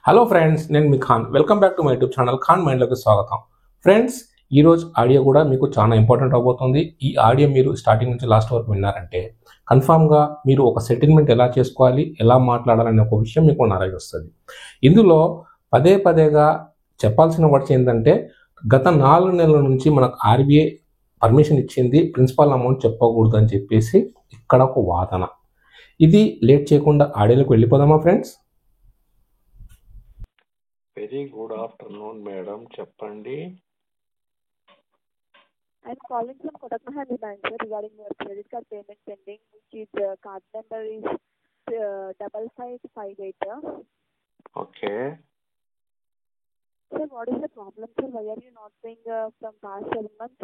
Hello friends, నేను మీ Khan. Welcome back to my YouTube channel Khan మైండ్లోకి స్వాగతం. ఫ్రెండ్స్, ఈరోజు ఆడియో కూడా మీకు చాలా ఇంపార్టెంట్ అవబోతుంది. ఈ ఆడియో మీరు స్టార్టింగ్ నుంచి లాస్ట్ వరకు విన్నారంటే కన్ఫామ్గా మీరు ఒక సెటిల్మెంట్ ఎలా చేసుకోవాలి, ఎలా మాట్లాడాలనే ఒక విషయం మీకు నాలెడ్జ్ వస్తుంది. ఇందులో పదే పదేగా చెప్పాల్సిన వర్డ్స్ ఏంటంటే, గత 4 నెలల నుంచి మనకు ఆర్బీఐ పర్మిషన్ ఇచ్చింది ప్రిన్సిపల్ అమౌంట్ చెప్పకూడదు అని చెప్పేసి ఇక్కడ ఒక వాదన. ఇది లేట్ చేయకుండా ఆడియోలోకి వెళ్ళిపోదామా friends? Very good afternoon madam, చెప్పండి. I'm calling from Kotak Mahindra Bank, sir, regarding your credit card payment pending, which is card number is 5558. Okay, Sir, what is the problem, sir? Why are you not paying from past 7 months?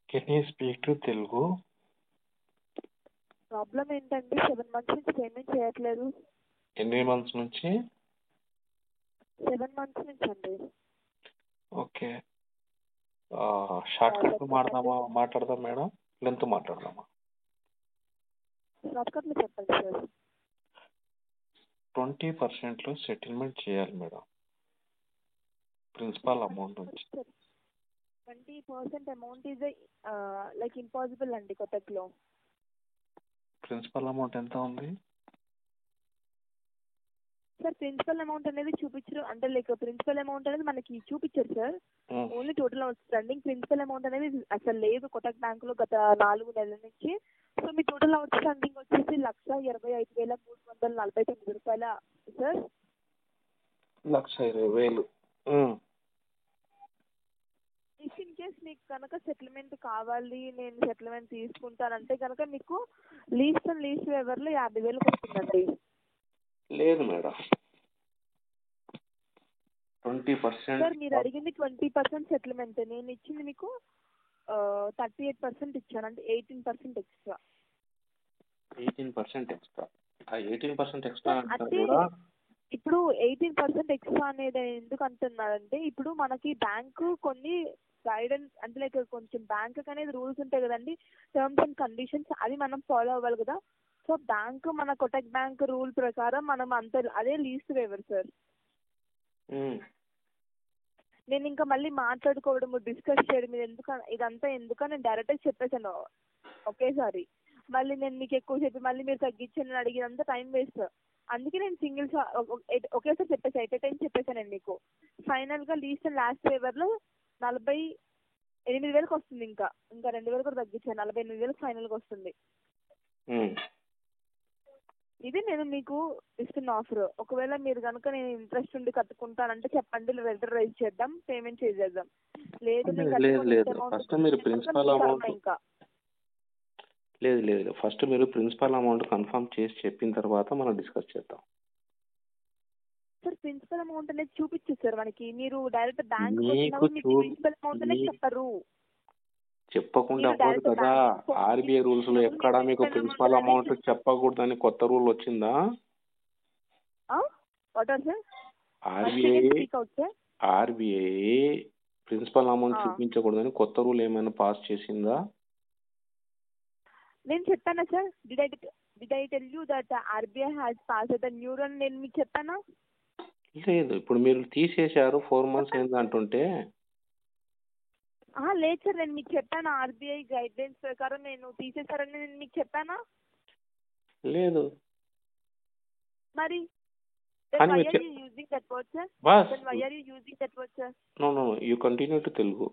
Can you speak to Telugu? Problem ఏంటండి? 7 months నుంచి payment చేయట్లేదు. ఎన్ని months నుంచి? 7 months నుంచి అండి. Okay, short cut మాట్లాడదాం madam, length మాట్లాడదామా? Short కట్లో చెప్పండి సార్. 20% సెటిల్మెంట్ చేయాలి మేడం, ప్రిన్సిపల్ అమౌంట్ నుంచి. 20% అమౌంట్ ఈజ్ లైక్ ఇంపాసిబుల్ అండి కొత్తలో. ప్రిన్సిపల్ అమౌంట్ ఎంత ఉంది సార్? ప్రిన్సిపల్ అమౌంట్ అనేది చూపించరు, అంటే లైక్ ప్రిన్సిపల్ అమౌంట్ అనేది మనకి చూపించారు sir. Only total outstanding principal amount అనేది అసలు లేదు కోటక్ బ్యాంక్ లో గత 4 నెలల నుంచి. సో మీ టోటల్ అవుట్స్టాండింగ్ వచ్చేసి 1,25,349 రూపాయల సార్. 1,20,000. ఇఫ్ ఇన్ కేస్ మీకు కనుక సెటిల్మెంట్ కావాలి, నేను సెటిల్మెంట్ తీసుకుంటానంటే కనుక మీకు లీస్ట్ అండ్ లీస్ట్ వేవర్లో 50,000 వస్తుందండి. లేదు మేడం, 20%. సార్ మీరు అడిగింది 20% సెటిల్మెంట్, నేను ఇచ్చింది మీకు 38% ఇచ్చాను, అంటే 18% ఎక్స్ట్రా. 18% ఎక్స్ట్రా. ఆ 18% ఎక్స్ట్రా అంటే ఇప్పుడు 18% ఎక్స్ట్రా అనేది ఎందుకు అంటున్నారంటే, ఇప్పుడు మనకి బ్యాంకు కొన్ని గైడెన్స్, అంటే లైక్ కొంచెం బ్యాంక్ అనేది రూల్స్ ఉంటాయి కదండి, టర్మ్స్ అండ్ కండిషన్స్, అవి మనం ఫాలో అవ్వాలి కదా. సో బ్యాంక్, మన కోటక్ బ్యాంక్ రూల్ ప్రకారం మనం అంత అదే లీస్ట్ వేవర్ సార్. నేను ఇంకా మళ్ళీ మాట్లాడుకోవడం, డిస్కస్ చేయడం ఇదంతా ఎందుకని నేను డైరెక్ట్గా చెప్పేసాను ఒకేసారి. మళ్ళీ నేను మీకు ఎక్కువ చెప్పి మళ్ళీ మీరు తగ్గించండి అడిగినంత టైం వేస్ట్. అందుకే నేను సింగిల్స్ ఒకేసారి చెప్పేసాను, ఎట్ ఏ టైం చెప్పేసానండి మీకు. ఫైనల్గా లీస్ట్ అండ్ లాస్ట్ వేవర్లో 48,000 వస్తుంది. ఇంకా 2,000 కూడా తగ్గించాను, 48,000 ఫైనల్గా వస్తుంది. ఇది నేను మీకు ఇస్తున్న ఆఫర్. ఒకవేళ మీరు కనుక నేను ఇంట్రెస్ట్ ఉండి కట్టుకుంటానంటే చెప్పండి, లెటర్ రైజ్ చేద్దాం, పేమెంట్ చేసేద్దాం. లేదు ఫస్ట్ మీరు ప్రిన్సిపల్ అమౌంట్ ఫస్ట్ మీరు ప్రిన్సిపల్ అమౌంట్ కన్ఫర్మ్ చేసి చెప్పిన తర్వాత మనం డిస్కస్ చేద్దాం. సార్ ప్రిన్సిపల్ అమౌంట్ అనేది చూపించు సార్ మనకి. మీరు డైరెక్ట్ బ్యాంక్ ప్రిన్సిపల్ అమౌంట్ అనేది చెప్పరు, చెప్పకుండా అవ్వదు కదా. ఆర్బీఐ రూల్స్ లో ఎక్కడ మీకు ప్రిన్సిపల్ అమౌంట్ చెప్పకూడదని కొత్త రూల్ వచ్చిందా? ఆర్బీఐ ప్రిన్సిపల్ అమౌంట్ చూపించకూడదని కొత్త రూల్ ఏమైనా పాస్ చేసిందా? నేను చెప్పానా sir? Did I tell you that RBI has passed the new rule? నేను మీకు చెప్పానా? లేదు, ఇప్పుడు మీరు తీసేశారు 4 months ఏంటంటుంటే. లేదు సార్, నేను మీకు చెప్పాను ఆర్బీఐ గైడ్ లైన్స్ ప్రకారం నేను తీసేశారని నేను మీకు చెప్పానా? లేదు. మరి you continue to Telugu.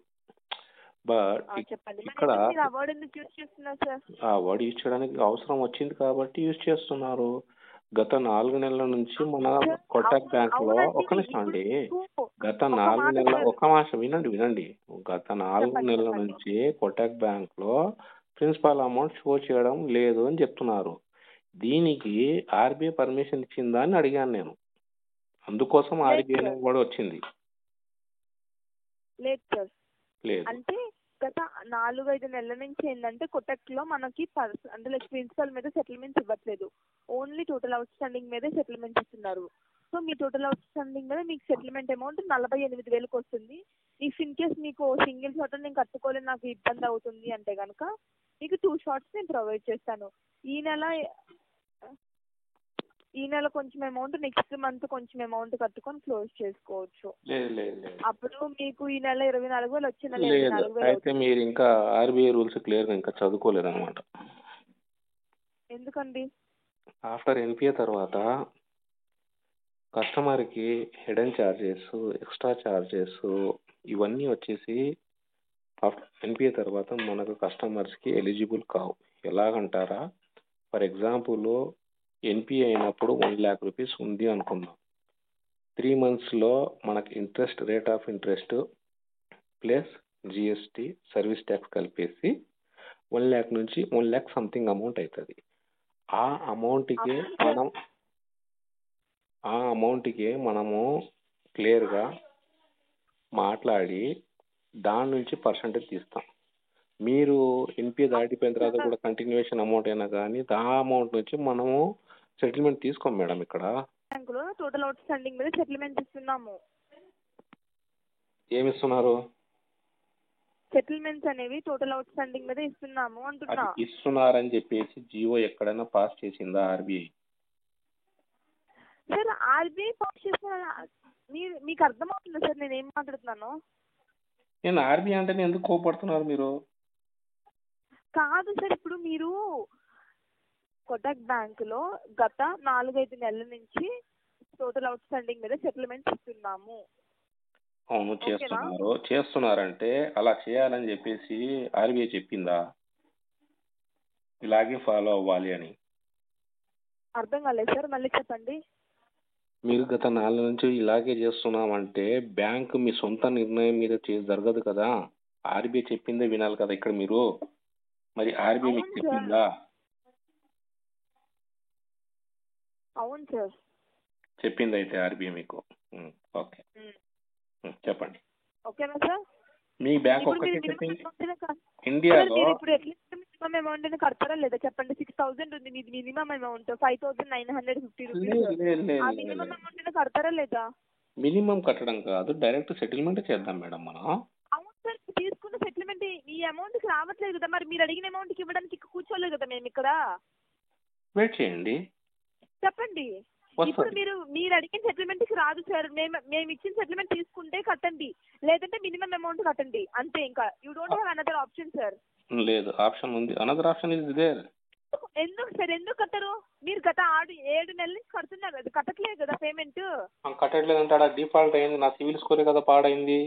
But ఇక్కడ ఆ వర్డ్ యూజ్ చేయడానికి అవసరం వచ్చింది కాబట్టి యూజ్ చేస్తున్నారు. గత 4 నెలల నుంచి మన కోటక్ బ్యాంక్ లో ఒక నిమిషం అండి, గత 4 నెలల ఒక మాసం వినండి. గత 4 నెలల నుంచి కోటక్ బ్యాంక్ లో ప్రిన్సిపల్ అమౌంట్ షో చేయడం లేదు అని చెప్తున్నారు. దీనికి ఆర్బీఐ పర్మిషన్ ఇచ్చిందా అని అడిగాను నేను, అందుకోసం ఆర్బీఐ కూడా వచ్చింది. లేదు అంటే గత 4-5 నెలల నుంచి ఏంటంటే కోటక్ లో మనకి అంటే లైక్ ప్రిన్సిపల్ మీద సెటిల్మెంట్స్ ఇవ్వట్లేదు, ఓన్లీ టోటల్ అవుట్ స్టాండింగ్ మీదే సెటిల్మెంట్ ఇస్తున్నారు. సో మీ టోటల్ అవుట్ స్టాండింగ్ మీద మీకు సెటిల్మెంట్ అమౌంట్ 48,000 వస్తుంది. ఇఫ్ ఇన్ కేస్ మీకు సింగిల్ షాట్ నేను కట్టుకోలేని, నాకు ఇబ్బంది అవుతుంది అంటే కనుక మీకు 2 shots నేను ప్రొవైడ్ చేస్తాను. ఈ ఈ నెల కొంచెం అమౌంట్, నెక్స్ట్ మంత్ కొంచెం అమౌంట్ కట్టుకొని క్లోజ్ చేసుకోవచ్చు. లేదు లేదు లేదు అప్పుడు మీకు ఈ నెల 24,000 వచ్చే నెల లేదు 84,000 అయితే మీరు ఇంకా ఆర్బీఐ రూల్స్ క్లియర్గా ఇంకా చదువుకోలేదు అనమాట. ఎందుకండి? ఆఫ్టర్ ఎన్పిఏ తర్వాత కస్టమర్కి హిడెన్ ఛార్జెస్, ఎక్స్ట్రా ఛార్జెస్ ఇవన్నీ వచ్చేసి ఎన్పిఏ తర్వాత మనకు కస్టమర్స్కి ఎలిజిబుల్ కావు. ఎలాగంటారా, ఫర్ ఎగ్జాంపుల్ ఎన్పిఏ అయినప్పుడు 1,00,000 రూపీస్ ఉంది అనుకుందాం. 3 monthsలో మనకి interest, rate of interest plus GST, service tax కలిపేసి 1,00,000 నుంచి 1,00,000 సంథింగ్ అమౌంట్ అవుతుంది. ఆ అమౌంట్కి మనము క్లియర్గా మాట్లాడి దాని నుంచి పర్సంటేజ్ తీస్తాం. మీరు ఎన్పిఏ దాటిపోయిన తర్వాత కూడా కంటిన్యూషన్ అమౌంట్ అయినా కానీ ఆ అమౌంట్ నుంచి మనము సెటిల్మెంట్ తీసుకోం మేడం. ఇక్కడ బ్యాంకులో టోటల్ అవుట్ స్టాండింగ్ మీద సెటిల్మెంట్ ఇస్తున్నాము. ఏమి ఇస్తున్నారు? సెటిల్మెంట్స్ అనేవి టోటల్ అవుట్ స్టాండింగ్ మీద ఇస్తున్నాము అంటున్నా. ఇస్తున్నారని చెప్పేసి జియో ఎక్కడైనా పాస్ చేసిందా ఆర్బీఐ? సార్ ఆర్బీఐ పాస్ చేసిన మీకు అర్థమవుతుందా సార్ నేను ఏం మాట్లాడుతున్నాను? నేను ఆర్బీఐ అంటే ఎందుకు కోపడుతున్నారు మీరు? కాదు సార్, ఇప్పుడు మీరు కోటక్ బ్యాంకులో గత 4-5 నెలల నుంచి టోటల్ అవుట్ స్టాండింగ్ మీద సెటిల్మెంట్ ఇస్తున్నాము. అవును, చేస్తున్నారంటే అలా చేయాలని చెప్పేసి ఆర్బీఐ చెప్పిందా ఇలాగే ఫాలో అవ్వాలి అని? అర్థం కాలేదు సార్, మళ్ళీ చెప్పండి. మీరు గత 4 నుంచి ఇలాగే చేస్తున్నామంటే బ్యాంక్ మీ సొంత నిర్ణయం మీద జరగదు కదా, ఆర్బీఐ చెప్పిందే వినాలి కదా ఇక్కడ మీరు. మరి ఆర్బీఐ మీకు చెప్పిందా? అవును సార్, చెప్పింది అయితే ఆర్బీఐ మీకు. ఓకే, చెప్పండి. ఓకేనా సార్? మీ బ్యాంక్ ఒక్కటే చెప్పింది ఇండియాలో. ఇప్పుడు మినిమం అమౌంట్ కడతారా లేదా చెప్పండి. 6,000 ఉంది మీది మినిమం అమౌంట్, 5,950 రూపీస్. ఆ మినిమం అమౌంట్ కడతారా లేదా? మినిమం కట్టడం కాదు, డైరెక్ట్ సెటిల్మెంట్ చేద్దాం మేడం మనం. అవును సార్, తీసుకున్న సెటిల్మెంట్ ఈ అమౌంట్ కి రావట్లేదు కదా, మరి మీరు అడిగిన అమౌంట్ కి ఇవ్వడానికి కూర్చోలేదు కదా మేము ఇక్కడ. వెయిట్ చేయండి, చెప్పండి. ఇప్పుడు మీరు అడిగిన సెటిల్మెంట్ కి రాదు సార్. మేము ఇచ్చిన సెటిల్మెంట్ తీసుకుంటే కట్టండి, లేదంటే మినిమం అమౌంట్ కట్టండి, అంతే. ఇంకా you don't have another option sir. లేదు, ఆప్షన్ ఉంది, అనదర్ ఆప్షన్ ఇస్ దేర్. ఎందుకు సార్, ఎందుకు కట్టరు? మీరు గత 7 నెలల నుంచి కడుతున్నారు కదా, కట్టట్లేదు కదా పేమెంట్. కట్టట్లేదు అంటే డిఫాల్ట్ అయింది, నా సివిల్ స్కోరే కదా పాడైంది.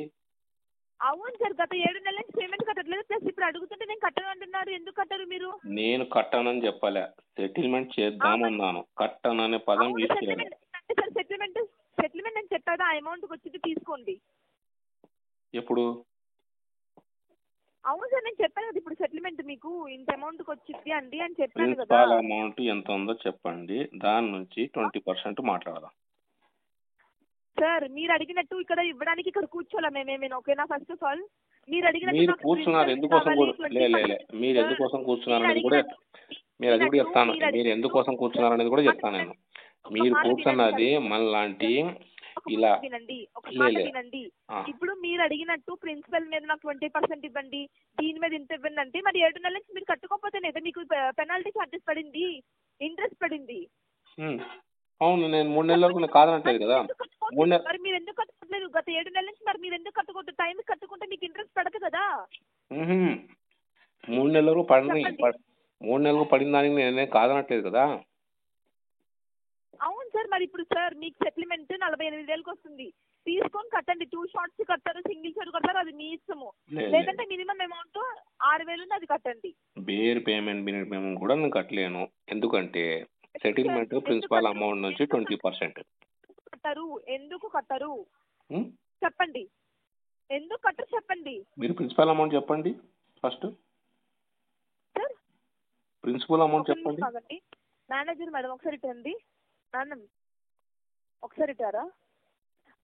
అవును సార్, గత 7 నెలల నుంచి పేమెంట్ కట్టట్లేదు, ప్లస్ ఇప్పుడు అడుగుతుంటే నేను కట్టను అంటున్నారు. ఎందుకు కట్టరు మీరు? నేను కట్టనని చెప్పలే, సెటిల్మెంట్ చేద్దామన్నాను. కట్టననే పదం యూజ్ చేయాలి. అంటే సార్ సెటిల్మెంట్ అని చెప్పాడు, ఆ అమౌంట్ వచ్చి తీసుకోండి. ఎప్పుడు? అవును సార్, నేను చెప్పాను కదా ఇప్పుడు సెటిల్మెంట్ మీకు ఇంత అమౌంట్ వచ్చింది అండి అని చెప్పాను కదా. ప్రిన్సిపాల్ అమౌంట్ ఎంత ఉందో చెప్పండి, దాని నుంచి 20% మాట్లాడదాం. సార్ మీరు అడిగినట్టు ఇక్కడ ఇవ్వడానికి ఇక్కడ కూర్చోలే మేమేమైనా, ఓకేనా? ఫస్ట్ ఆఫ్ ఆల్ మీరు అడిగినట్టు మీరు కూర్చున్నారు ఎందుకోసం మీరు ఎందుకోసం కూర్చున్నారు అనేది కూడా మీరు అది కూడా చెప్తాను. మీరు ఎందుకోసం కూర్చున్నారు అనేది కూడా చెప్తాను నేను. మీరు కూర్చున్నది మనలాంటి ఇలా వినండి, ఒక మాట వినండి. ఇప్పుడు మీరు అడిగినట్టు ప్రిన్సిపల్ మీద నాకు 20% ఇవ్వండి, దీని మీద ఇంత ఇవ్వండి అంటే, మరి 7 నెలల నుంచి మీరు కట్టుకోకపోతేనే మీకు పెనాల్టీ ఛార్జెస్ పడింది, ఇంట్రెస్ట్ పడింది. అవును, నేను 3 నెలల వరకు నేను కాదనట్లేదు కదా. మరి మీరు ఎందుకు కట్టుకోవట్లేదు? గత 7 నెలల నుంచి మరి మీరు ఎందుకు కట్టుకోవద్దు? టైం కట్టుకుంటే మీకు ఇంట్రెస్ట్ పడదు కదా. 3 నెలల వరకు 3 నెలలకు పడిన దానికి నేనే కాదనట్లేదు కదా. అవును సార్, మరి ఇప్పుడు సార్ మీకు సెటిల్మెంట్ 48,000కి వస్తుంది, తీసుకొని కట్టండి. 2 షార్ట్స్ కట్టారు, సింగిల్ షాట్ కట్టారు, అది మీ ఇష్టము. లేదంటే మినిమం అమౌంట్ 6,000 ఉంది, అది కట్టండి. బేర్ పేమెంట్ మినిమం కూడా నేను కట్టలేను, ఎందుకంటే సెటిల్మెంట్ ప్రిన్సిపల్ అమౌంట్ నుంచి 20%. ఎందుకు కట్టరు చెప్పండి, ఎందుకు కట్టరు చెప్పండి. మీరు ప్రిన్సిపల్ అమౌంట్ చెప్పండి ఫస్ట్. సార్ ప్రిన్సిపల్ అమౌంట్ చెప్పండి. మేనేజర్ మేడం ఒకసారి ఇటండి. మేడం ఒకసారి ఇటారా?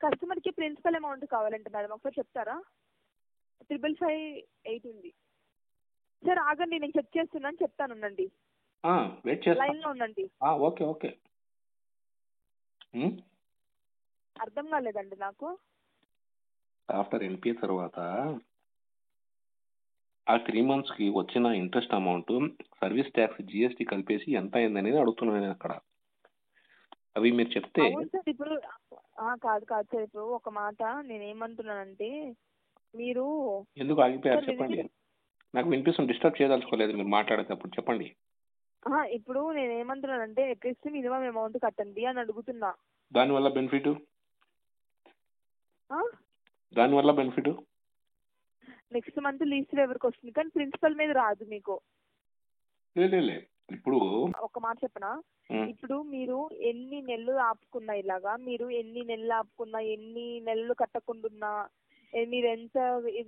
కస్టమర్కి ప్రిన్సిపల్ అమౌంట్ కావాలంటే మేడం ఒకసారి చెప్తారా? 558 ఉంది సార్. ఆగండి, నేను చెక్ చేస్తున్నాను, చెప్తాను, ఉండండి, లైన్ లో ఉండండి. Okay okay. అర్థం కాలేదండి నాకు. ఆఫ్టర్ ఎన్పిఏ తర్వాత ఆ 3 monthsకి వచ్చిన interest amount, service tax, GST కలిపేసి ఎంత అయింది అనేది అడుగుతున్నాను నేను అక్కడ. అవి మీరు చెప్తే. అవును సార్. ఇప్పుడు కాదు కాదు సార్, ఇప్పుడు ఒక మాట నేనేమంటున్నానంటే మీరు ఎందుకు ఆగిపోయారు చెప్పండి. నాకు వినిపిస్తుంది, డిస్టర్బ్ చేయదలుచుకోలేదు మీరు మాట్లాడేటప్పుడు, చెప్పండి. ఇప్పుడు నేనేమంటున్నానంటే అట్లీస్ట్ మినిమం అమౌంట్ కట్టండి అని అడుగుతున్నా. దానివల్ల బెనిఫిట్ దానివల్ల బెనిఫిట్ నెక్స్ట్ మంత్ లీస్ట్ వేవర్కి వస్తుంది, కానీ ప్రిన్సిపల్ మీద రాదు మీకు. ఇప్పుడు ఒక మాట చెప్పనా, ఇప్పుడు మీరు ఎన్ని నెలలు ఆపుకున్నా, ఇలాగా మీరు ఎన్ని నెలలు ఆపుకున్నా, ఎన్ని నెలలు కట్టకుండా మీరు ఎంత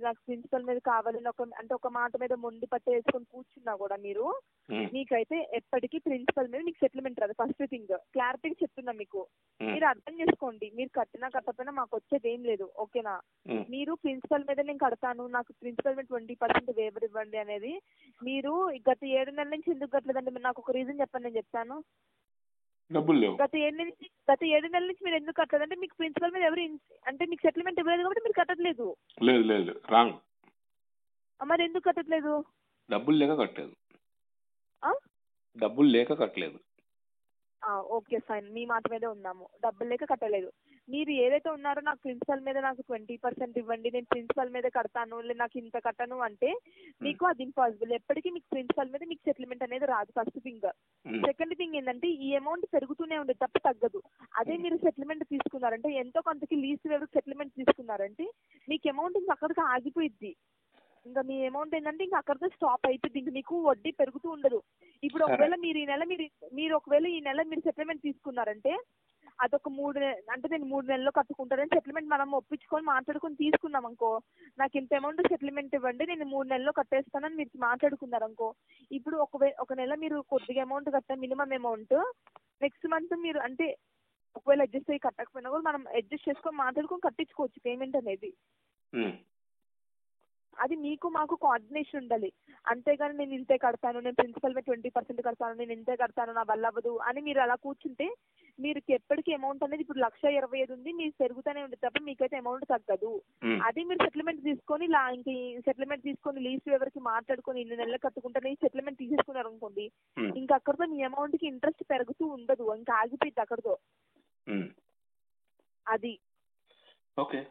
నాకు ప్రిన్సిపల్ మీద కావాలని ఒక మాట మీద మొండి పట్టేసుకొని కూర్చున్నా కూడా మీరు మీకైతే ఎప్పటికీ ప్రిన్సిపల్ మీద మీకు సెటిల్మెంట్ రాదు. ఫస్ట్ థింగ్ క్లారిటీగా చెప్తున్నా మీకు, మీరు అర్థం చేసుకోండి. మీరు కట్టినా కట్టకపోయినా మాకు వచ్చేది ఏం లేదు, ఓకేనా. మీరు ప్రిన్సిపల్ మీద నేను కడతాను, నాకు ప్రిన్సిపల్ మీద 20% వేవర్ ఇవ్వండి అనేది మీరు గత 7 నెలల నుంచి ఎందుకు కట్టలేదండి? నాకు ఒక రీజన్ చెప్పండి, నేను చెప్తాను. గత 7 నెలల నుంచి మీరు ఎందుకు కట్టలేదంటే మీకు ప్రిన్సిపల్ మీద ఎవరు అంటే మీకు సెటిల్మెంట్ ఇవ్వలేదు కాబట్టి మీరు కట్టట్లేదు. లేదు రాంగ్. మరి ఎందుకు కట్టట్లేదు? డబ్బులు లేక కట్టలేదు. ఓకే ఫైన్, మీ మాట మీదే ఉన్నాము. డబ్బులు లేక కట్టలేదు. మీరు ఏదైతే ఉన్నారో నాకు ప్రిన్సిపల్ మీద నాకు 20% ఇవ్వండి, నేను ప్రిన్సిపల్ మీద కడతాను, నాకు ఇంత కట్టను అంటే మీకు అది ఇంపాసిబుల్. ఎప్పటికీ మీకు ప్రిన్సిపల్ మీద మీకు సెటిల్మెంట్ అనేది రాదు, ఫస్ట్ థింగ్. సెకండ్ థింగ్ ఏంటంటే ఈ అమౌంట్ పెరుగుతూనే ఉండేది తప్ప తగ్గదు. అదే మీరు సెటిల్మెంట్ తీసుకున్నారంటే, ఎంతో కొంతకి లీస్ట్ వేవర్ సెటిల్మెంట్ తీసుకున్నారంటే మీకు అమౌంట్ ఇంకా అక్కడికి ఆగిపోయిద్ది. ఇంకా మీ అమౌంట్ ఏంటంటే ఇంకా అక్కడితో స్టాప్ అయిపోయింది. ఇంకా మీకు వడ్డీ పెరుగుతూ ఉండదు. ఇప్పుడు ఒకవేళ మీరు ఈ నెల మీరు సెటిల్మెంట్ తీసుకున్నారంటే అదొక 3 అంటే నేను 3 నెలల్లో కట్టుకుంటానని సెటిల్మెంట్ మనం ఒప్పించుకొని మాట్లాడుకొని తీసుకున్నాం అనుకో, నాకు ఇంత అమౌంట్ సెటిల్మెంట్ ఇవ్వండి, నేను 3 నెలల్లో కట్టేస్తానని మీరు మాట్లాడుకున్నారు అనుకో. ఇప్పుడు ఒక నెల మీరు కొద్దిగా అమౌంట్ కట్టారు, మినిమం అమౌంట్. నెక్స్ట్ మంత్ మీరు అంటే ఒకవేళ అడ్జస్ట్ అయ్యి కట్టకపోయినా కూడా మనం అడ్జస్ట్ చేసుకొని మాట్లాడుకొని కట్టించుకోవచ్చు పేమెంట్ అనేది. అది మీకు మాకు కోఆర్డినేషన్ ఉండాలి. అంతేగాని నేను ఇంతే కడతాను, నేను ప్రిన్సిపల్ మీద 20% కడతాను, నేను ఇంతే కడతాను, నా వల్ల అవ్వదు అని మీరు అలా కూర్చుంటే మీరు ఎప్పటికీ అమౌంట్ అనేది ఇప్పుడు 1,25,000 ఉంది, మీరు పెరుగుతూనే ఉంటుంది తప్ప మీకైతే అమౌంట్ తగ్గదు. అది మీరు సెటిల్మెంట్ తీసుకొని ఇంక సెటిల్మెంట్ తీసుకొని లీజ్ ఎవరికి మాట్లాడుకొని 2 నెలలు కట్టుకుంటే సెటిల్మెంట్ తీసేసుకున్నారు అనుకోండి, ఇంకా అక్కడతో మీ అమౌంట్ కి ఇంట్రెస్ట్ పెరుగుతూ ఉండదు, ఇంకా ఆగిపోయింది అక్కడతో. అది ఓకే.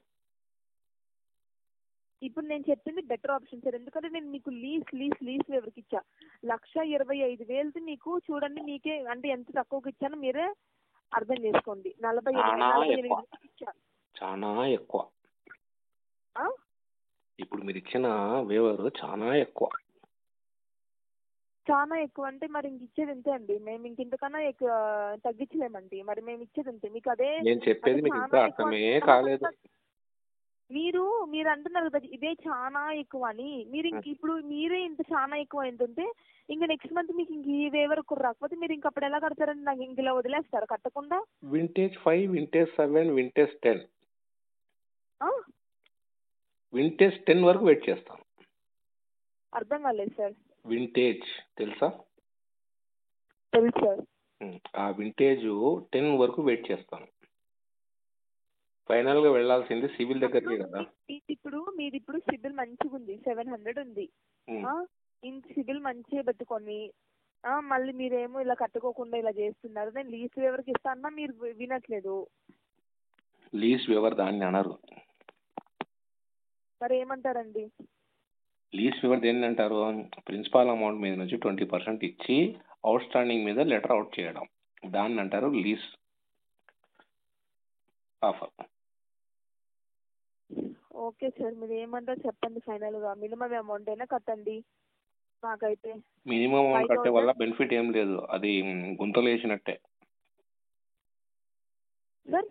ఇప్పుడు నేను చెప్పింది బెటర్ ఆప్షన్ సార్, ఎందుకంటే నేను మీకు లీజ్ ఎవరికి ఇచ్చా 1,25,000 మీకు చూడండి, మీకే అంటే ఎంత తక్కువకి ఇచ్చానో మీరే అర్థం చేసుకోండి. 48,000 ఇచ్చా, చాలా ఎక్కువ. ఇప్పుడు మీరు ఇచ్చిన వేవర్ చాలా ఎక్కువ అంటే మరి ఇంక ఇచ్చేది ఎంతే అండి? మేము ఇంతకన్నా తగ్గించలేమండి. మరి మేము ఇచ్చేది ఎంతే మీకు? అదే నేను చెప్పేది మీకు ఇంకా అర్థమే కాలేదు. మీరు అంటున్నారు కదా ఇదే చాలా ఎక్కువ అని. మీరు ఇప్పుడు మీరే ఇంత చాలా ఎక్కువ ఏంటంటే ఇంకా నెక్స్ట్ మంత్ మీకు ఇంక ఈ వేవర్ రాకపోతే మీరు ఇంక అప్పుడు ఎలా కడతారండి? నాకు ఇంక ఇలా వదిలేస్తారు కట్టకుండా? వింటేజ్ 5, వింటేజ్ 7, వింటేజ్ 10, వింటేజ్ 10 వరకు వెయిట్ చేస్తాను. అర్థం కాలేదు సార్. వింటేజ్ తెలుసా? తెలుసు సార్. ఆ వింటేజ్ 10 వరకు వెయిట్ చేస్తాను. ఫైనల్ గా వెళ్లాల్సింది సివిల్ దగ్గరికి కదా. మీది ఇప్పుడు సివిల్ మంచిగా ఉంది, 700 ఉంది. సివిల్ మంచిగా పెట్టుకొని మళ్ళీ మీరేమో ఇలా కట్టుకోకుండా ఇలా చేస్తున్నారు. నేను లీజ్ వేవర్కి ఇస్తానా, మీరు వినట్లేదు. లీజ్ వేవర్ దాన్ని అనరు. మరి ఏమంటారండి? లీజ్ వేవర్ దేన్ని అంటారు? ప్రిన్సిపాల్ అమౌంట్ మీద నుంచి 20% ఇచ్చి అవుట్ స్టాండింగ్ మీద లెటర్ అవుట్ చేయడం, దాన్ని అంటారు లీజ్ ఆఫర్. ఓకే సార్, మీరు ఏమంటారు చెప్పండి. ఫైనల్ గా మినిమం అమౌంట్ అయినా కట్టండి. నాకైతే మినిమం అమౌంట్ కట్టే వల్ల బెనిఫిట్ ఏం లేదు, అది గుంతలు వేసినట్టే. సార్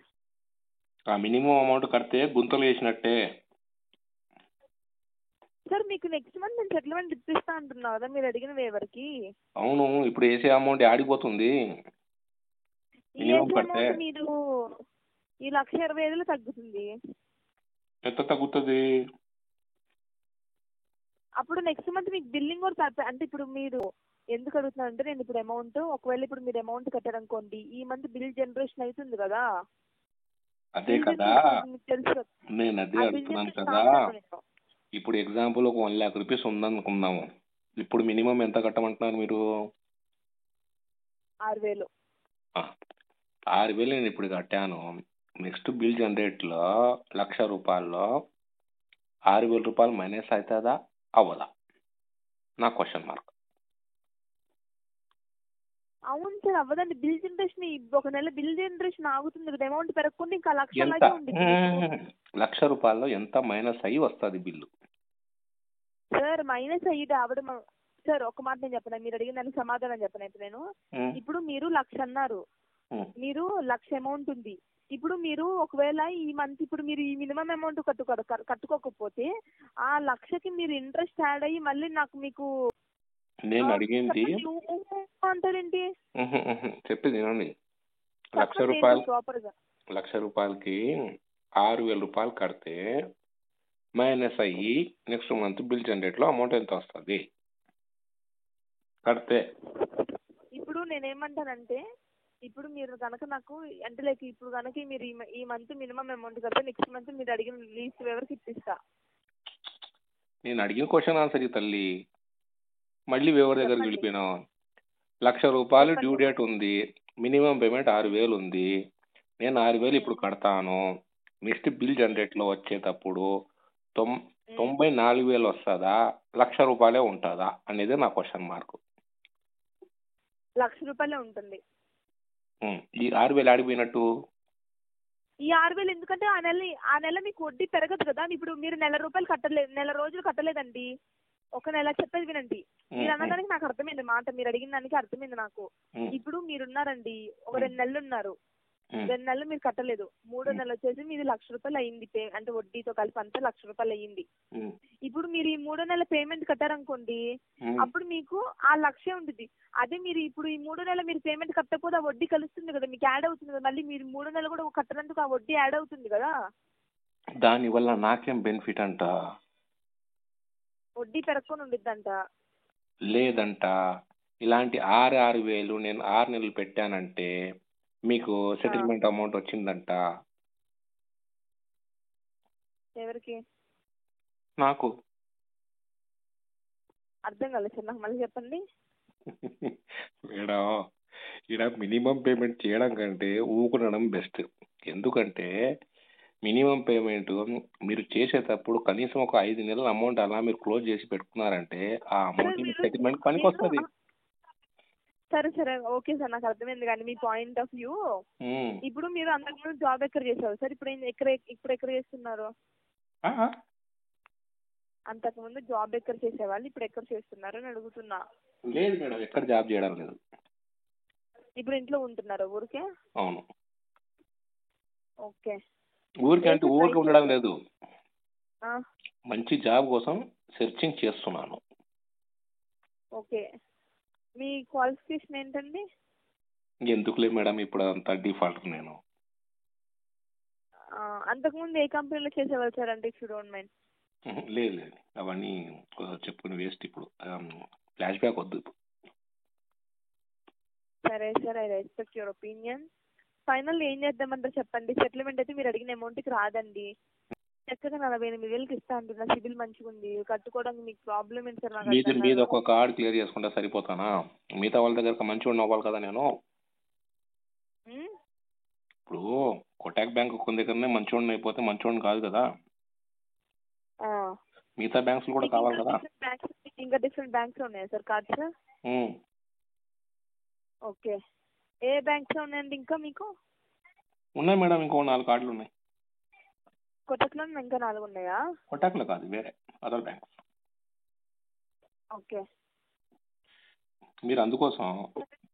ఆ మినిమం అమౌంట్ కడితే గుంతలు వేసినట్టే. సార్ మీకు నెక్స్ట్ మంత్ నేను సెటిల్మెంట్ ఇప్పిస్తా అంటున్నా కదా మీరు అడిగిన వేవర్కి. అవును, ఇప్పుడు వేసే అమౌంట్ ఆడిపోతుంది. మినిమం కడితే మీరు ఈ 1,20,000 తగ్గుతుంది. ఎంత తగ్గుతుంది? అప్పుడు నెక్స్ట్ మంత్ మీకు బిల్లింగ్ కూడా అంటే ఇప్పుడు మీరు ఎందుకు అడుగుతున్నారు అంటే, నేను ఇప్పుడు అమౌంట్ ఒకవేళ ఇప్పుడు మీరు అమౌంట్ కట్టారనుకోండి, ఈ మంత్ బిల్ జనరేషన్ అవుతుంది కదా. అదే కదా నేను అదే అడుగుతున్నాను కదా. ఇప్పుడు ఎగ్జాంపుల్ ఒక 1 lakh రూపీస్ ఉందనుకుందాము, ఇప్పుడు మినిమం ఎంత కట్టమంటున్నారు మీరు? 6,000. 6,000 నేను ఇప్పుడు కట్టాను. నెక్స్ట్ బిల్ జనరేట్లో 1,00,000 రూపాయల్లో 6,000 రూపాయలు మైనస్ అవుతుందా అవ్వదా? నా క్వశ్చన్ మార్క్. అవును సార్, అవ్వదండి. బిల్ జనరేషన్ ఒక నెల బిల్ జనరేషన్ ఆగుతుంది కదా, అమౌంట్ పెరగకుండా ఇంకా 1,00,000 ఎంత అలాగే ఉంది. 1,00,000 రూపాయల్లో ఎంత మైనస్ అయ్యి వస్తుంది బిల్లు? సార్ మైనస్ అయ్యి రావడం సార్, ఒక మాట నేను చెప్పను, మీరు అడిగిన దానికి సమాధానం చెప్పను అయితే నేను. ఇప్పుడు మీరు 1,00,000 అన్నారు, మీరు 1,00,000 అమౌంట్ ఉంది. ఇప్పుడు మీరు ఒకవేళ ఈ మంత్ ఇప్పుడు మీరు ఈ మినిమం అమౌంట్ కట్టుకోకపోతే ఆ 1,00,000కి మీరు ఇంట్రెస్ట్ యాడ్ అయ్యి మళ్ళీ మీకు నేను అడిగింది అంటారేంటి? చెప్పేది వినండి. 1,00,000 రూపాయలకి 6,000 రూపాయలు కడితే మైనస్ అయ్యి నెక్స్ట్ మంత్ బిల్ జనరేట్ లో అమౌంట్ ఎంత వస్తుంది కడితే? ఇప్పుడు నేనేమంటానంటే, ఇప్పుడు మీరు కనుక నాకు అంటే లైక్ ఇప్పుడు కనుక మీరు ఈ మంత్ మినిమం అమౌంట్ కడితే నెక్స్ట్ మంత్ మీరు అడిగిన లీస్ట్ ఎవరికి ఇప్పిస్తా. నేను అడిగిన క్వశ్చన్ ఆన్సర్ ఈ తల్లి, మళ్ళీ ఎవరి దగ్గరికి వెళ్ళిపోయినావు? 1,00,000 రూపాయలు డ్యూ డేట్ ఉంది, మినిమం పేమెంట్ 6,000 ఉంది, నేను 6,000 ఇప్పుడు కడతాను. నెక్స్ట్ బిల్ జనరేట్ లో వచ్చేటప్పుడు 94,000 వస్తుందా 1,00,000 రూపాయలే ఉంటుందా అనేది నా క్వశ్చన్ మార్క్. 1,00,000 రూపాయలే ఉంటుంది. ఈ 6,000 ఆడిపోయినట్టు. ఈ 6,000 ఎందుకంటే ఆ నెల మీకు వడ్డీ పెరగదు కదా. ఇప్పుడు మీరు నెల రోజులు కట్టలేదండి, ఒక నెల. చెప్పేది వినండి, మీరు అన్నదానికి నాకు అర్థమైంది మాట, మీరు అడిగిన దానికి అర్థమైంది నాకు. ఇప్పుడు మీరున్నారండి, ఒక 2 నెలలు ఉన్నారు, 2 నెలలు మీరు కట్టలేదు, 3వ నెల వచ్చేసి మీది 1,00,000 రూపాయలు అయింది, అంటే వడ్డీతో కలిపి అంతా 1,00,000 రూపాయలు అయ్యింది. ఇప్పుడు మీరు ఈ 3వ నెల పేమెంట్ కట్టారనుకోండి, అప్పుడు మీకు ఆ 1,00,000 ఉంటుంది. అదే మీరు ఇప్పుడు ఈ 3వ నెల మీరు పేమెంట్ కట్టకపోతే ఆ వడ్డీ కలుస్తుంది కదా, మీకు యాడ్ అవుతుంది కదా, మళ్ళీ మీరు 3వ నెల కూడా కట్టనందుకు ఆ వడ్డీ యాడ్ అవుతుంది కదా. దానివల్ల నాకేం బెనిఫిట్ అంట? వడ్డీ పెరగకుండా ఉండిద్దంట. లేదంట, ఇలాంటి 6,000 నేను 6 నెలలు పెట్టానంటే మీకు సెటిల్మెంట్ అమౌంట్ వచ్చిందంట. ఎవరికి? నాకు. అర్థం కాలేదు సార్, నాకు మళ్ళీ చెప్పండి. మేడం, ఇక్కడ మినిమం పేమెంట్ చేయడం కంటే ఊకునడం బెస్ట్. ఎందుకంటే మినిమం పేమెంట్ మీరు చేసేటప్పుడు కనీసం ఒక 5 నెలల అమౌంట్ అలా మీరు క్లోజ్ చేసి పెట్టుకున్నారంటే ఆ అమౌంట్ సెటిల్మెంట్ పనికి వస్తుంది. సరే ఓకే సార్, నాకు అర్థమైంది. కానీ మీ పాయింట్ ఆఫ్ వ్యూ, ఇప్పుడు మీరు అంతకుముందు జాబ్ ఎక్కడ చేసారు సార్? ఇప్పుడు ఎక్కడ చేస్తున్నారు? అంతకుముందు జాబ్ ఎక్కడ చేసేవాళ్ళు, ఇప్పుడు ఎక్కడ చేస్తున్నారు అని అడుగుతున్నా. లేదు మేడం, ఎక్కడ జాబ్ చేయడం లేదు. ఇప్పుడు ఇంట్లో ఉంటున్నారు ఊరికే? అవును. ఓకే. ఊరికే అంటే ఊరికే ఉండడం లేదు, మంచి జాబ్ కోసం సెర్చింగ్ చేస్తున్నాను. ఓకే. మీ క్వాలిఫికేషన్ ఏంటండి? ఎందుకులే మేడం, ఇప్పుడు అంతా డిఫాల్ట్. నేను అంతకుముందు ఏ కంపెనీలో చేసేవాళ్ళు సార్? అంటే ఇఫ్ యూ డోంట్ మైండ్. లేదు, అవన్నీ చెప్పుకుని వేస్ట్. ఇప్పుడు ఫ్లాష్ బ్యాక్ వద్దు. సరే sir, I respect your opinion. Final ఏం చేద్దామంటారు చెప్పండి? సెటిల్మెంట్ అయితే మీరు అడిగిన అమౌంట్కి రాదండి, చక్కగా 48,000కి ఇస్తా అంటున్నా. సిబిల్ మంచిగా ఉంది, కట్టుకోవడానికి మీకు ప్రాబ్లం ఏంటి సార్? నాకు మీద ఒక కార్డ్ క్లియర్ చేసుకుంటే సరిపోతానా? మిగతా వాళ్ళ దగ్గర మంచిగా అవ్వాలి కదా నేను. ఇప్పుడు కోటాక్ బ్యాంక్ కొన్ని దగ్గరనే మంచివాడిని అయిపోతే మంచివాడిని కాదు కదా, మిగతా బ్యాంక్స్ కూడా కావాలి కదా. ఇంకా డిఫరెంట్ బ్యాంక్స్ ఉన్నాయా సార్ కార్డ్స్? ఓకే. ఏ బ్యాంక్స్ ఉన్నాయండి ఇంకా మీకు? ఉన్నాయి మేడం, ఇంకో 4 కార్డులు ఉన్నాయి. కోటక్లో ఇంకా 4 ఉన్నాయా? కోటాక్లో కాదు, వేరే అదర్ బ్యాంక్స్. ఓకే. మీరు అందుకోసం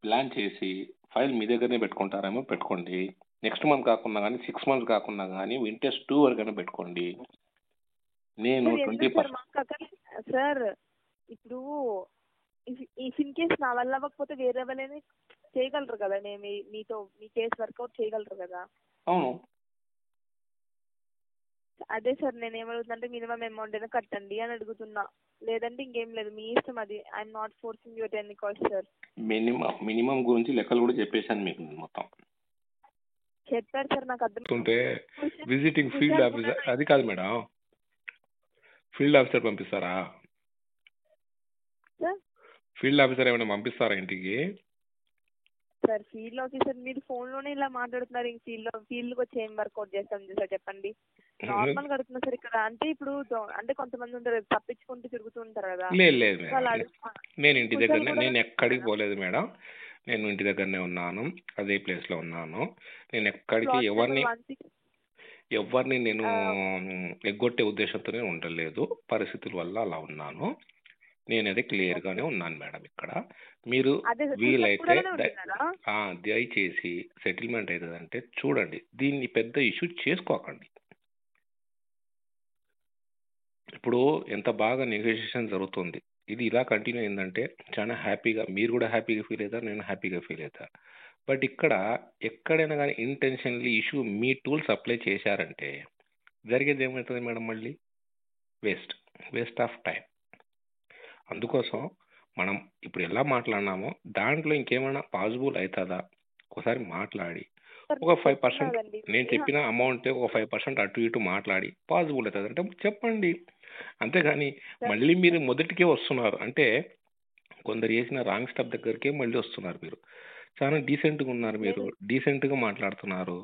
ప్లాన్ చేసి ఫైల్ మీ దగ్గరనే పెట్టుకుంటారేమో పెట్టుకోండి. నెక్స్ట్ మంత్ కాకుండా కానీ 6 months కాకుండా కానీ వింటర్స్ 2 వరకైనా పెట్టుకోండి. నేను 20% సార్, ఇప్పుడు ఇఫ్ ఇన్ కేస్ నా వల్ల అవ్వకపోతే వేరే వాళ్ళని చేయగలరు కదా, నేను మీతో మీ కేసు వర్కౌట్ చేయగలరు కదా. అవును. అదే సార్, నేను ఏమడుగుతుందంటే మినిమం అమౌంట్ అయినా కట్టండి అని అడుగుతున్నా, లేదంటే ఇంకేం లేదు, మీ ఇష్టం అది. I'm not forcing you at any cost sir. Minimum గురించి లెక్కలు కూడా చెప్పేశాను మీకు మొత్తం. చెప్పారు సార్, నాకు అర్థం. విజిటింగ్ ఫీల్డ్ ఆఫీసర్ అది కాదు మేడం, ఫీల్డ్ ఆఫీసర్ పంపిస్తారా? ఫీల్డ్ ఆఫీసర్ ఏమైనా పంపిస్తారా ఇంటికి? సార్ ఫీల్డ్ ఆఫీసర్ మీరు ఫోన్ లోనే ఇలా మాట్లాడుతున్నారు, ఇంక ఫీల్డ్ వచ్చి ఏం వర్కౌట్ చేస్తాం సార్ చెప్పండి. నార్మల్ గా అడుగుతున్నా సార్ ఇక్కడ. అంటే ఇప్పుడు అంటే కొంతమంది ఉంటారు తప్పించుకుంటూ తిరుగుతూ ఉంటారు కదా. లేదు నేను ఇంటి దగ్గర, నేను ఎక్కడికి పోలేదు మేడం. నేను ఇంటి దగ్గరనే ఉన్నాను, అదే ప్లేస్ లో ఉన్నాను. నేను ఎక్కడికి ఎవరిని నేను ఎగ్గొట్టే ఉద్దేశంతోనే ఉండలేదు, పరిస్థితుల వల్ల అలా ఉన్నాను. నేను అదే క్లియర్ గానే ఉన్నాను మేడం. ఇక్కడ మీరు వీలైతే దయచేసి సెటిల్మెంట్ అవుతుందంటే చూడండి, దీన్ని పెద్ద ఇష్యూ చేసుకోకండి. ఇప్పుడు ఎంత బాగా నెగోషియేషన్ జరుగుతుంది, ఇది ఇలా కంటిన్యూ అయిందంటే చాలా హ్యాపీగా, మీరు కూడా హ్యాపీగా ఫీల్ అవుతారు, నేను హ్యాపీగా ఫీల్ అవుతాను. బట్ ఇక్కడ ఎక్కడైనా కానీ ఇంటెన్షన్లీ ఇష్యూ మీ టూల్స్ అప్లై చేశారంటే జరిగేది ఏమవుతుంది మేడం? మళ్ళీ వేస్ట్ ఆఫ్ టైం. అందుకోసం మనం ఇప్పుడు ఎలా మాట్లాడినామో దాంట్లో ఇంకేమైనా పాసిబుల్ అవుతుందా ఒకసారి మాట్లాడి, ఒక 5% నేను చెప్పిన అమౌంట్ ఒక 5% అటు ఇటు మాట్లాడి పాసిబుల్ అవుతుంది అంటే చెప్పండి. అంతేగాని మళ్ళీ మీరు మొదటికే వస్తున్నారు అంటే కొందరు చేసిన రాంగ్ స్టెప్ దగ్గరికే మళ్ళీ వస్తున్నారు. మీరు చాలా డీసెంట్గా ఉన్నారు, మీరు డీసెంట్గా మాట్లాడుతున్నారు.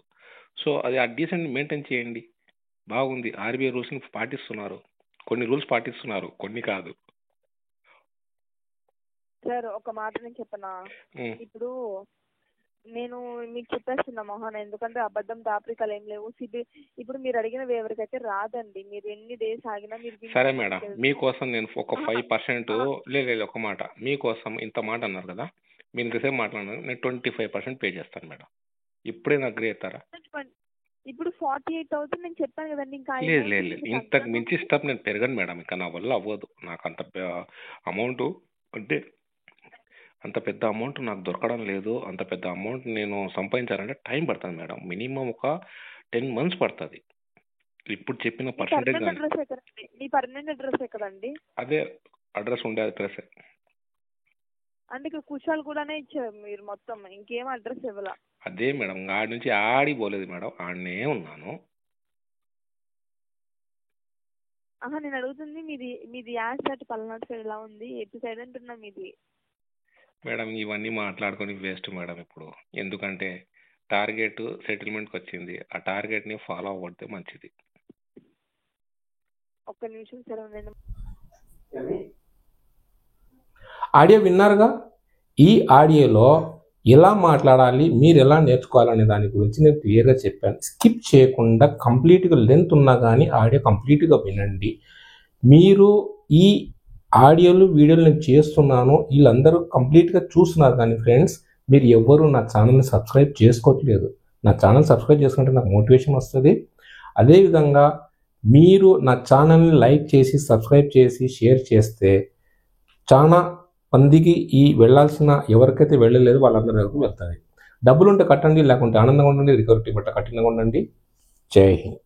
సో అది ఆ డీసెంట్ మెయింటైన్ చేయండి. బాగుంది, ఆర్బీఐ రూల్స్ని పాటిస్తున్నారు, కొన్ని రూల్స్ పాటిస్తున్నారు, కొన్ని కాదు. సార్ ఒక మాట నేను చెప్పనా, ఇప్పుడు నేను మీకు చెప్పేస్తున్నా మోహన్, ఎందుకంటే అబద్ధం దాపరికలు ఏం లేవు. ఇప్పుడు మీరు అడిగిన ఎవరికైతే రాదండి, మీరు ఎన్ని డేస్ ఆగినా మీరు. సరే మేడం, మీకోసం నేను ఒక 5% లేదు ఒక మాట మీకోసం ఇంత మాట అన్నారు కదా, మీరు ఇంతసేపు మాట్లాడినారు, నేను 25% పే చేస్తాను మేడం. ఇప్పుడే నాకు అగ్రీ అవుతారా? ఇప్పుడు 48,000 నేను చెప్పాను కదండి. ఇంకా లేదు ఇంతకు మించి స్టెప్ నేను పెరగను మేడం, ఇంకా నా వల్ల అవ్వదు. నాకు అంత అమౌంట్ అంటే అంత పెద్ద అమౌంట్ నాకు దొరకడం లేదు. అంత పెద్ద అమౌంట్ నేను సంపాదించాలంటే టైం పడుతుంది మేడం, మినిమం ఒక 10 months పడుతుంది. ఇప్పుడు చెప్పిన పర్సెంటేజ్ మీ పర్మనెంట్ అడ్రస్ ఎక్కడండి? అదే అడ్రస్ ఉండే అడ్రస్ అంటే కుషాల్ కూడానే ఇచ్చారు మీరు మొత్తం, ఇంకేం అడ్రస్ ఇవ్వాల? అదే మేడం, ఆడి నుంచి ఆడి పోలేదు మేడం, ఆడనే ఉన్నాను. నేను అడుగుతుంది మీది యాడ్ సైడ్ పల్నాడు సైడ్ ఎలా ఉంది, ఎటు సైడ్ అంటున్నా మీది? మేడం ఇవన్నీ మాట్లాడుకొని వేస్ట్ మేడం ఇప్పుడు, ఎందుకంటే టార్గెట్ సెటిల్మెంట్కి వచ్చింది, ఆ టార్గెట్ని ఫాలో అవ్వడితే మంచిది. ఒక్క నిమిషం సార్. ఆడియో విన్నారుగా. ఈ ఆడియోలో ఎలా మాట్లాడాలి, మీరు ఎలా నేర్చుకోవాలనే దాని గురించి నేను క్లియర్గా చెప్పాను. స్కిప్ చేయకుండా కంప్లీట్గా లెంత్ ఉన్నా కానీ ఆడియో కంప్లీట్గా వినండి. మీరు ఈ ఆడియోలు వీడియోలు నేను చేస్తున్నాను, వీళ్ళందరూ కంప్లీట్గా చూస్తున్నారు, కానీ ఫ్రెండ్స్ మీరు ఎవ్వరూ నా ఛానల్ని సబ్స్క్రైబ్ చేసుకోవట్లేదు. నా ఛానల్ సబ్స్క్రైబ్ చేసుకుంటే నాకు మోటివేషన్ వస్తుంది. అదేవిధంగా మీరు నా ఛానల్ని లైక్ చేసి సబ్స్క్రైబ్ చేసి షేర్ చేస్తే చాలా మందికి ఈ వెళ్ళాల్సిన ఎవరికైతే వెళ్ళలేదు వాళ్ళందరి వరకు వెళ్తుంది. డబ్బులుంటే కట్టండి, లేకుంటే ఆనందంగా ఉండండి, రికవరీ బట్ట కఠినంగా ఉండండి. జై హింద్.